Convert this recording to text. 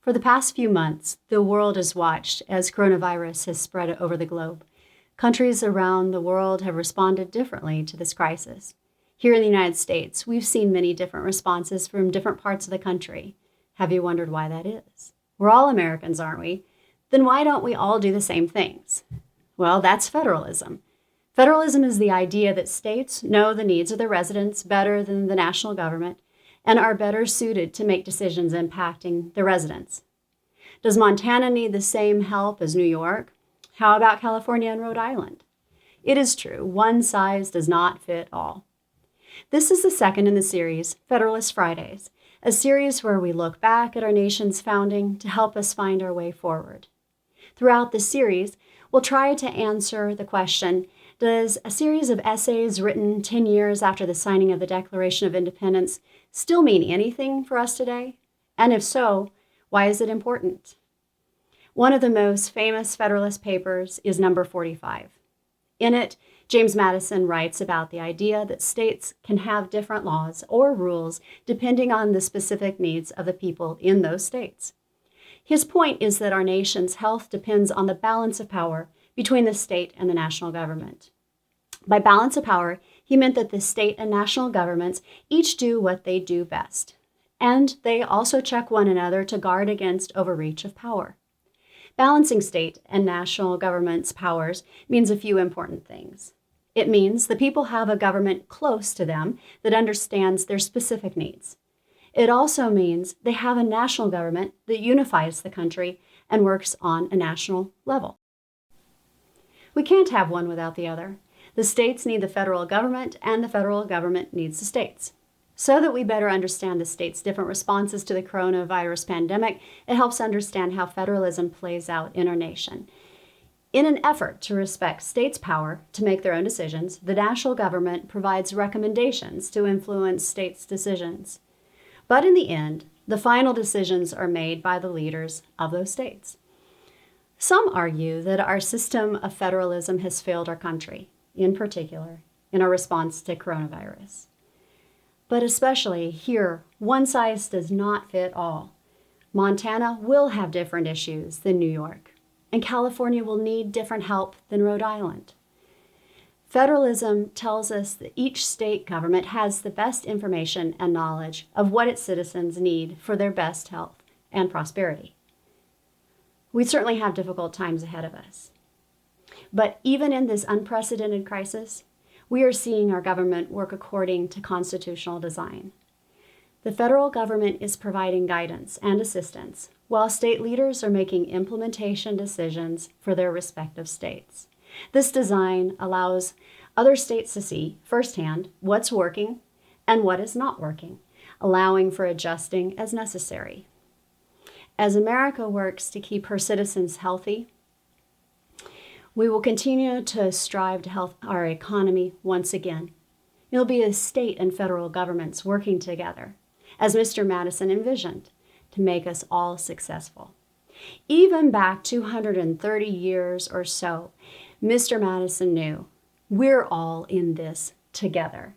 For the past few months, the world has watched as coronavirus has spread over the globe. Countries around the world have responded differently to this crisis. Here in the United States, we've seen many different responses from different parts of the country. Have you wondered why that is? We're all Americans, aren't we? Then why don't we all do the same things? Well, that's federalism. Federalism is the idea that states know the needs of their residents better than the national government and are better suited to make decisions impacting the residents. Does Montana need the same help as New York? How about California and Rhode Island? It is true, one size does not fit all. This is the second in the series, Federalist Fridays, a series where we look back at our nation's founding to help us find our way forward. Throughout the series, we'll try to answer the question, does a series of essays written 10 years after the signing of the Declaration of Independence still mean anything for us today? And if so, why is it important? One of the most famous Federalist Papers is number 45. In it, James Madison writes about the idea that states can have different laws or rules depending on the specific needs of the people in those states. His point is that our nation's health depends on the balance of power between the state and the national government. By balance of power, he meant that the state and national governments each do what they do best, and they also check one another to guard against overreach of power. Balancing state and national government's powers means a few important things. It means the people have a government close to them that understands their specific needs. It also means they have a national government that unifies the country and works on a national level. We can't have one without the other. The states need the federal government, and the federal government needs the states. So that we better understand the states' different responses to the coronavirus pandemic, it helps understand how federalism plays out in our nation. In an effort to respect states' power to make their own decisions, the national government provides recommendations to influence states' decisions. But in the end, the final decisions are made by the leaders of those states. Some argue that our system of federalism has failed our country, in particular, in our response to coronavirus. But especially here, one size does not fit all. Montana will have different issues than New York, and California will need different help than Rhode Island. Federalism tells us that each state government has the best information and knowledge of what its citizens need for their best health and prosperity. We certainly have difficult times ahead of us. But even in this unprecedented crisis, we are seeing our government work according to constitutional design. The federal government is providing guidance and assistance, while state leaders are making implementation decisions for their respective states. This design allows other states to see firsthand what's working and what is not working, allowing for adjusting as necessary. As America works to keep her citizens healthy, we will continue to strive to help our economy once again. It'll be a state and federal governments working together, as Mr. Madison envisioned, to make us all successful. Even back 230 years or so, Mr. Madison knew we're all in this together.